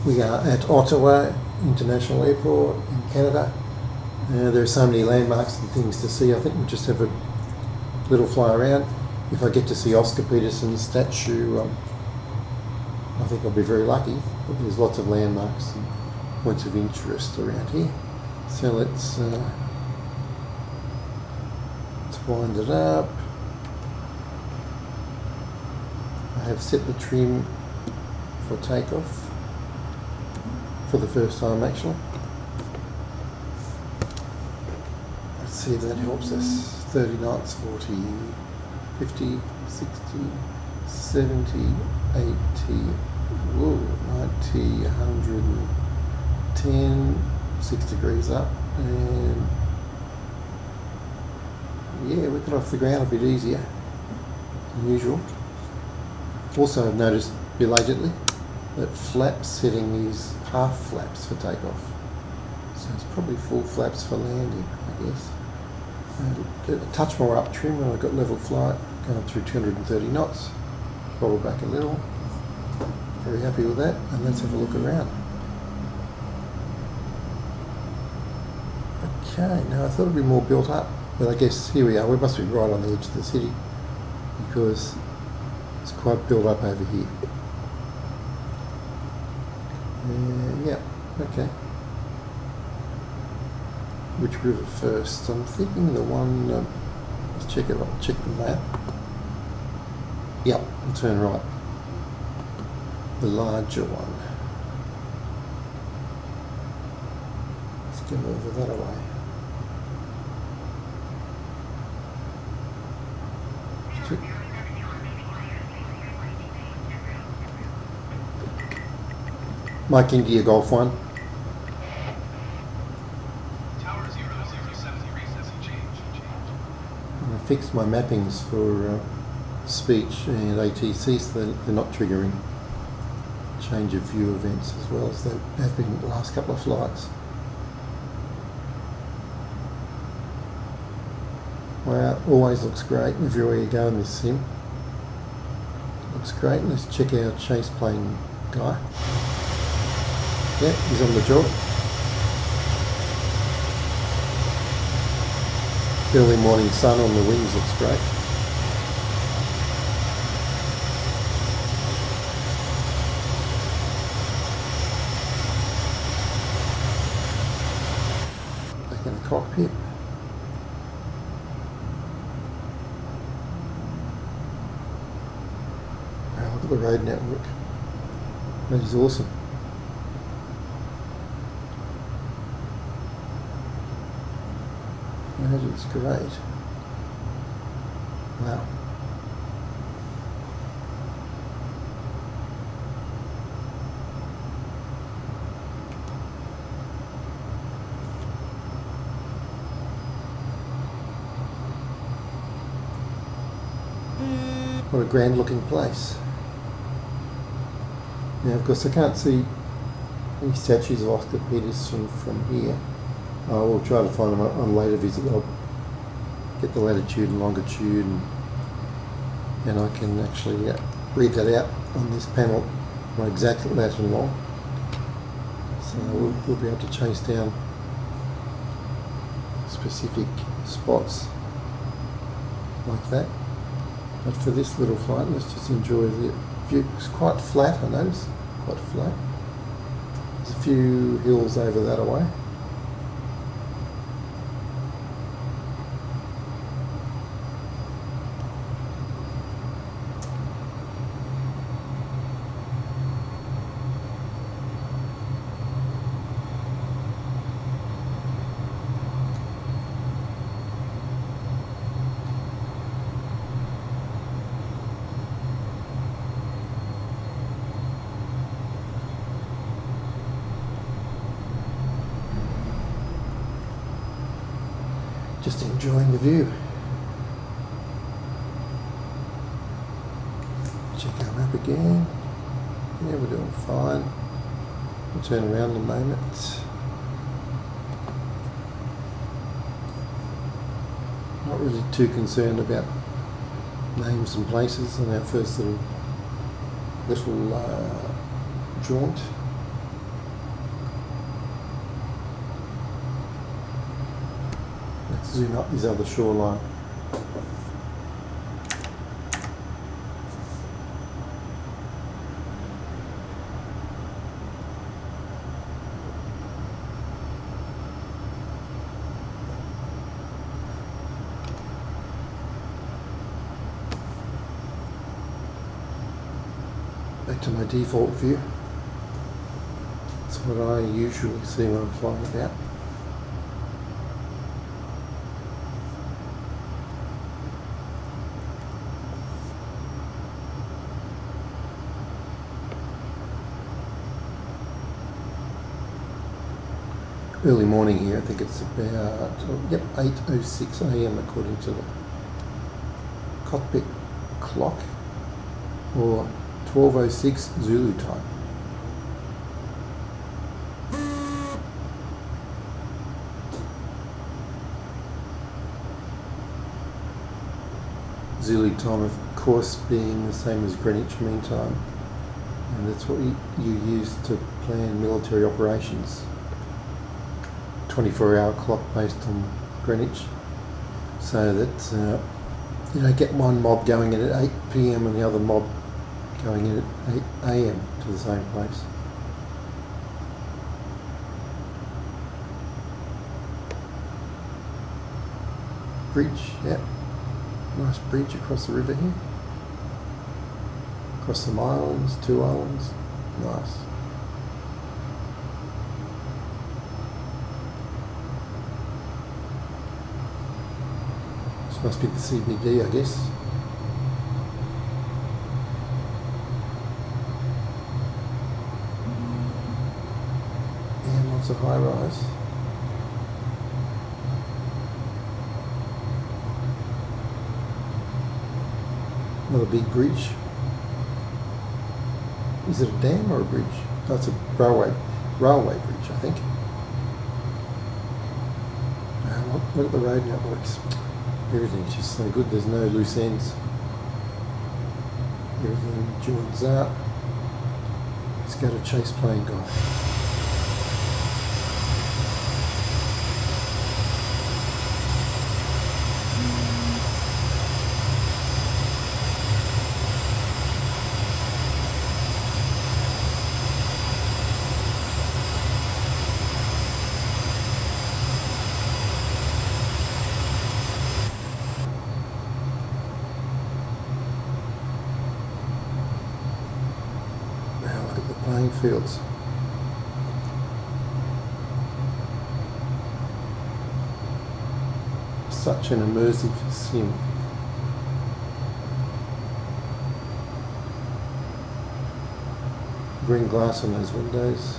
We are at Ottawa International Airport in Canada. There are so many landmarks and things to see. I think we'll just have a little fly around. If I get to see Oscar Peterson's statue, I think I'll be very lucky. But there's lots of landmarks and points of interest around here. So let's wind it up. I have set the trim for takeoff for the first time actually. Let's see if that helps us. 30 knots, 40, 50, 60, 70, 80, whoa, 90, 110, 6 degrees up, and yeah, we got off the ground a bit easier than usual. Also I've noticed belatedly that flap setting is half flaps for takeoff, so it's probably full flaps for landing, I guess. And a touch more up trim when I got level flight, going through 230 knots. Roll back a little. Very happy with that, and let's have a look around. Okay, now I thought it'd be more built up, but I guess here we are. We must be right on the edge of the city because it's quite built up over here. Yeah, okay. Which river first? I'm thinking the one, let's check it out, check the map. Yep, and turn right. The larger one. Let's go over that way. Mike India Golf 1. I fixed my mappings for speech and ATC so they're not triggering change of view events as well as they have been the last couple of flights. Wow, always looks great everywhere you go in this sim. Looks great. Let's check our chase plane guy. Yeah, he's on the job. Early morning sun on the wings looks great. Back in the cockpit. Wow, look at the road network. That is awesome. That is great. Wow. What a grand looking place. Now of course I can't see any statues of Oscar Peterson from here. I will try to find them on a later visit. I'll get the latitude and longitude and I can actually read that out on this panel, my exact lat and long. So we'll be able to chase down specific spots like that. But for this little flight, let's just enjoy the view. It's quite flat, I notice, quite flat. There's a few hills over that way. Just enjoying the view. Check our map again. Yeah, we're doing fine. We'll turn around in a moment. Not really too concerned about names and places on our first little jaunt. zoom up this other shoreline. Back to my default view. That's what I usually see when I'm flying about. Early morning here, I think it's about, yep, 8:06 AM according to the cockpit clock, or 12:06 Zulu time. Zulu time, of course, being the same as Greenwich Mean Time, and that's what you use to plan military operations. 24-hour clock based on Greenwich, so that you don't get one mob going in at 8 PM and the other mob going in at 8 AM to the same place. Bridge, yeah, nice bridge across the river here, across some islands, 2 islands, nice. This must be the CBD, I guess. And lots of high rise. Another big bridge. Is it a dam or a bridge? Oh, it's a railway bridge, I think. Look at the road networks. Everything's just so good, there's no loose ends. Everything joins up. Let's go to Chase Plane Guy. Playing fields. Such an immersive sim. Green glass on those windows.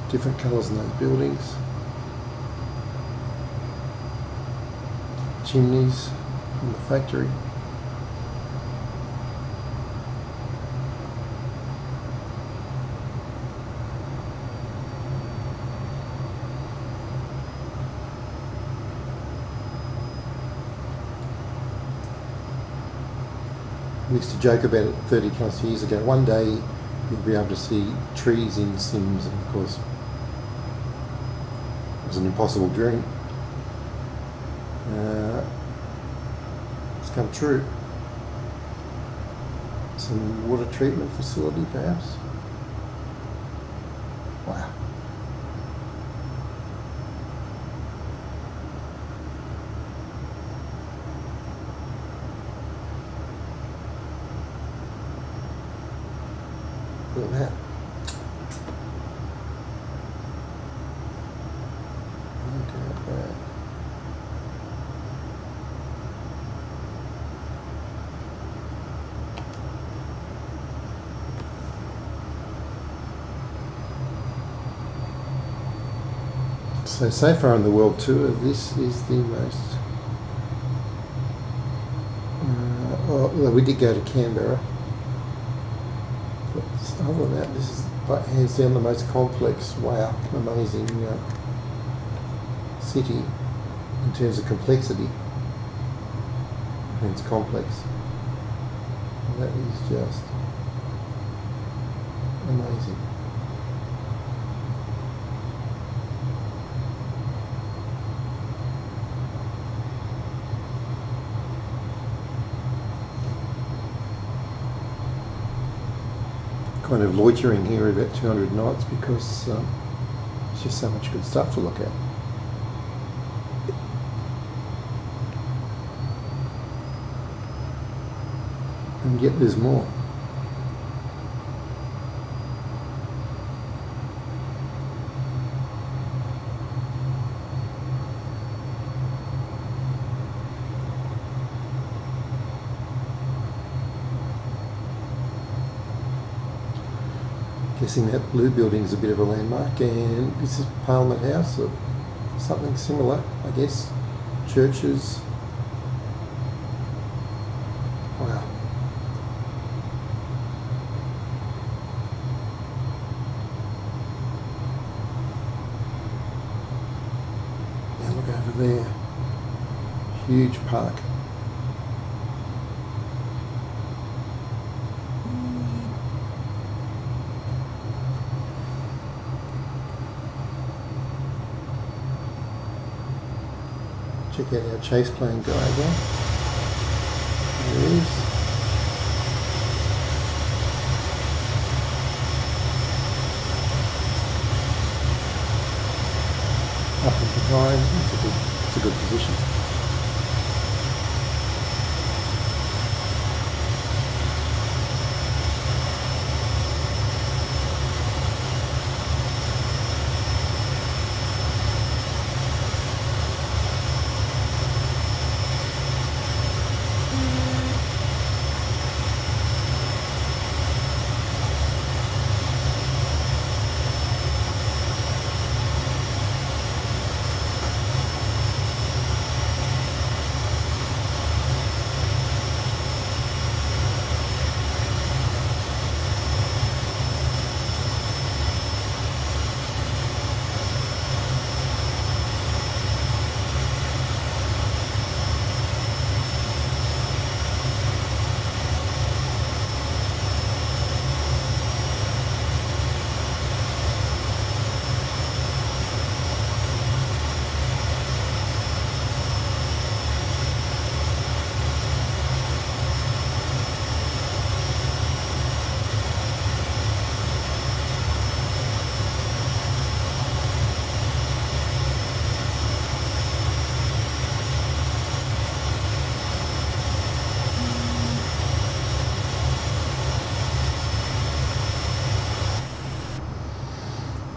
Different colours in those buildings. Chimneys in the factory. I used to joke about it 30 plus years ago. One day you'll be able to see trees in Sims, and of course it was an impossible dream. It's come true. Some water treatment facility perhaps. Wow. Look at that. Look at that. So far on the world tour, this is the most. Well, we did go to Canberra. Other than that, this is like hands down the most complex, wow, amazing city in terms of complexity. And it's complex. And that is just amazing. kind of loitering here at about 200 knots because it's just so much good stuff to look at. And yet there's more. Guessing that blue building is a bit of a landmark, and this is Parliament House or something similar, I guess. Churches. Wow. Now look over there. Huge park. Check out our chase plane guy again. There he is. Up and behind. It's a good position.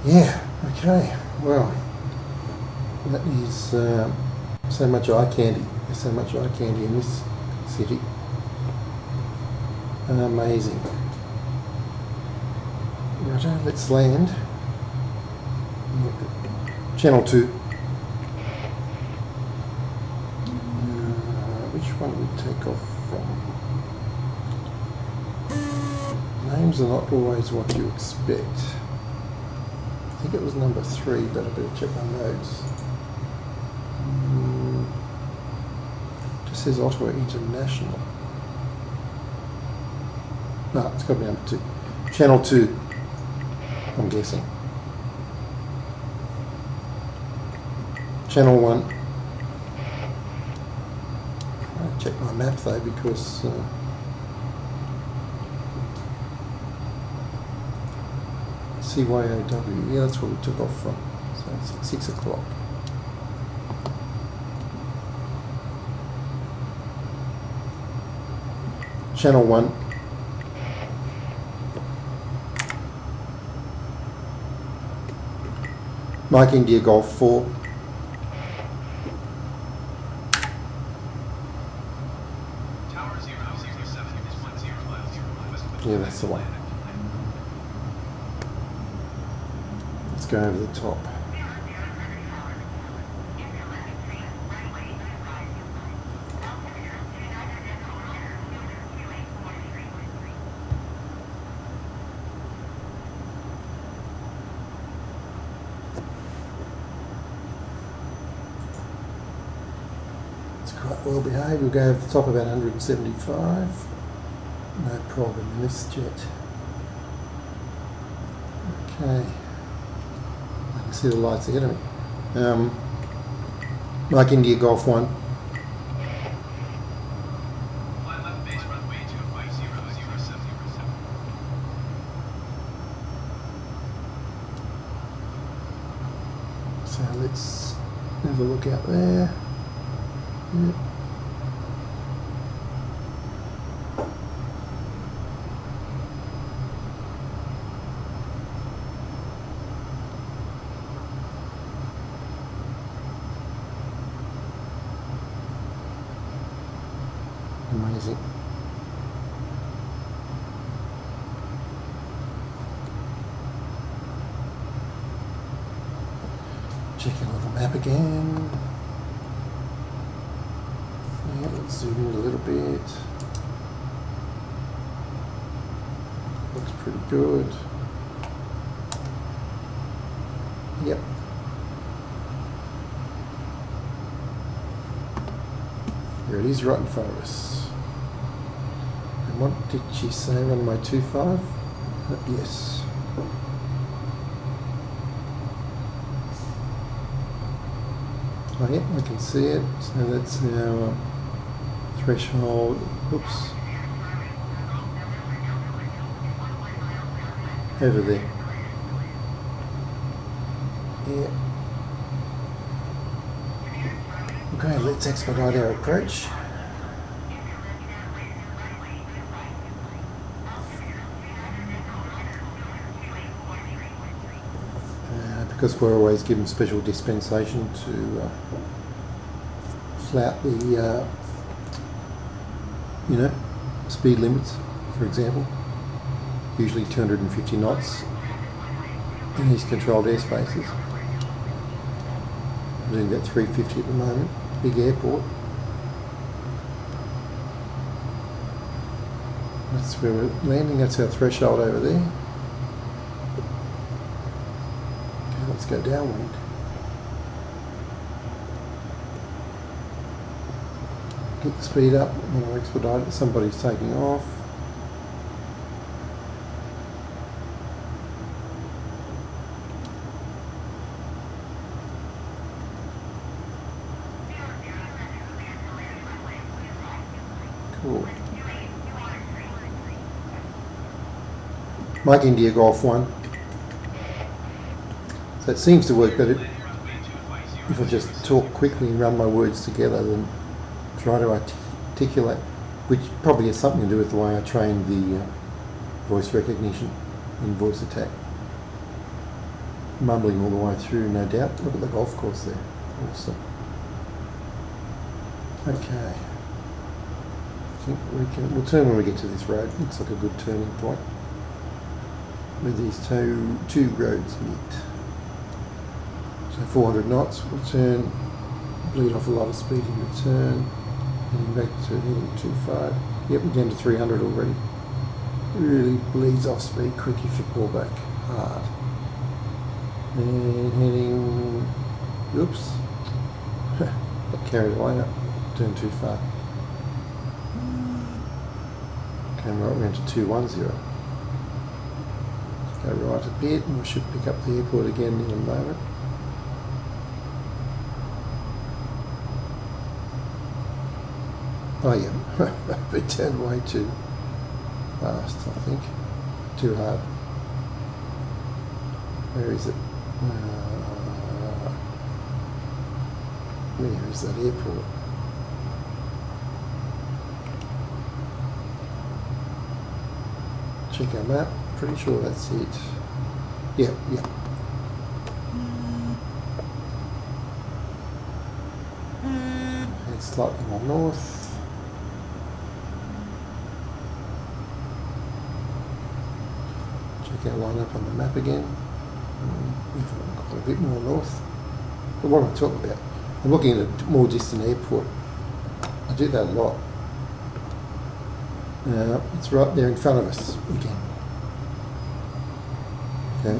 Yeah, okay, well, that is so much eye candy. There's so much eye candy in this city. Amazing. Righto, let's land. Channel 2. Which one do we take off from? Names are not always what you expect. I think it was number 3, but I better check my notes. Just says Ottawa International. No, it's got to be number 2. Channel 2, I'm guessing. Channel 1. I'll check my map though because CYOW, yeah, that's where we took off from. So it's at 6 o'clock. Channel 1. Mike India Golf 4. Yeah, that's the one. Let's go over the top. It's quite well behaved. We'll go over the top about 175. No problem in this jet. Okay. I can see the lights ahead of me. Mike India Golf 1. So let's have a look out there. Yep. Amazing. Checking on the map again. Yeah, let's zoom in a little bit. Looks pretty good. Yep. There it is, right in front of us. And what did she say on my 2.5? Yes. Oh, yep, I can see it. So that's our threshold. Oops. Over there. Yeah. Okay, let's expedite our approach. Because we're always given special dispensation to flout the, speed limits, for example. Usually 250 knots in these controlled airspaces. I'm doing about 350 at the moment. Big airport. That's where we're landing. That's our threshold over there. Let's go downwind. Get the speed up. I'm going to expedite it. Somebody's taking off. Cool. Mike India Golf 1. So it seems to work better if I just talk quickly and run my words together than try to articulate, which probably has something to do with the way I trained the voice recognition and voice attack. Mumbling all the way through, no doubt. Look at the golf course there. Awesome. Okay. I think we'll turn when we get to this road. Looks like a good turning point where these two roads meet. So 400 knots, we'll turn, bleed off a lot of speed in return, heading back to heading 25. Yep, we're down to 300 already. It really bleeds off speed quick if you pull back hard. And heading, oops, got carried away, no, turned too far. Came right around to 210. Go right a bit and we should pick up the airport again in a moment. Oh yeah, we turned way too fast, I think. Too hard. Where is it? Where is that airport? Check our map. Pretty sure that's it. Yep, yep. Head slightly more north. Check our line up on the map again. Quite a bit more north. But what am I talking about? I'm looking at a more distant airport. I do that a lot. It's right there in front of us again. Okay.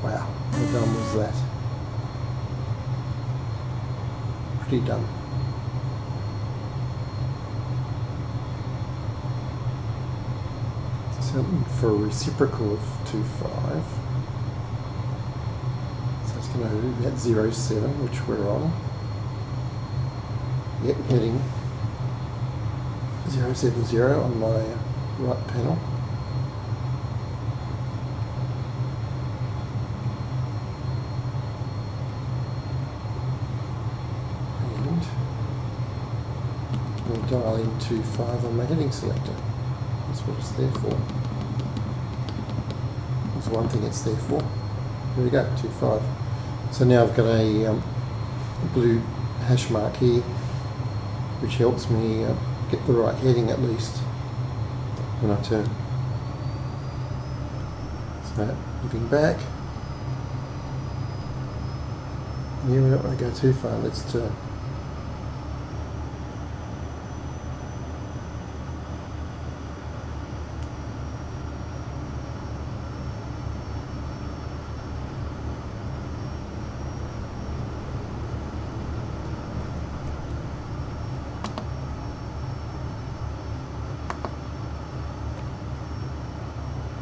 Wow, how dumb was that? Pretty dumb. Something for a reciprocal of 2.5. So it's going to be about 0.7, which we're on. Yep, heading 070 on my right panel. dial in 2.5 on my heading selector. That's what it's there for. That's one thing it's there for. There we go, 2.5. So now I've got a blue hash mark here, which helps me get the right heading at least when I turn. So looking back. Yeah, we don't want to go too far, let's turn.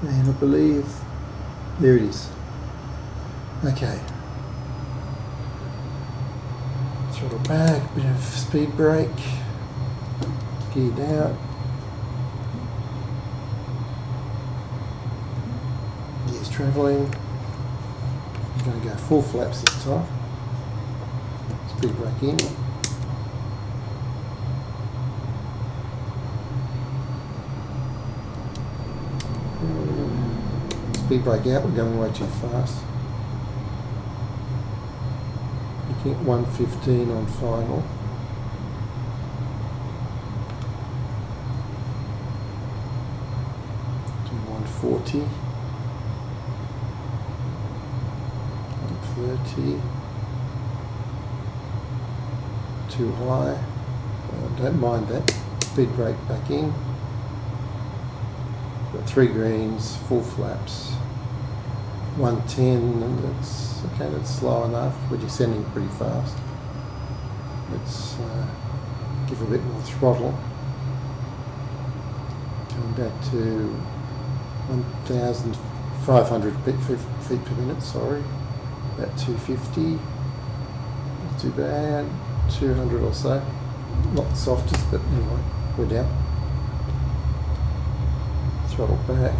And I believe there it is. Okay. Throttle back, bit of speed brake, gear down. Gears travelling. I'm going to go full flaps this time. Speed brake in. Speed brake out, we're going way too fast. Looking at 115 on final. To 140. 130. Too high. Don't mind that. Speed brake back in. Got 3 greens, full flaps. 110, and that's okay, that's slow enough. We're descending pretty fast. Let's give a bit more throttle. Coming back to 1,500 feet per minute, sorry. About 250. Not too bad. 200 or so. Not the softest, but anyway, we're down. Throttle back.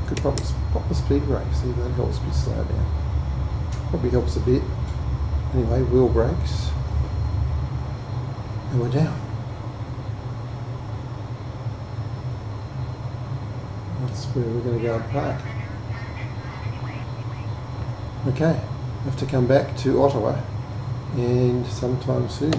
Could probably pop the speed brake, see if that helps me slow down. Probably helps a bit. Anyway, wheel brakes. And we're down. That's where we're going to go and park. Okay, I have to come back to Ottawa and sometime soon.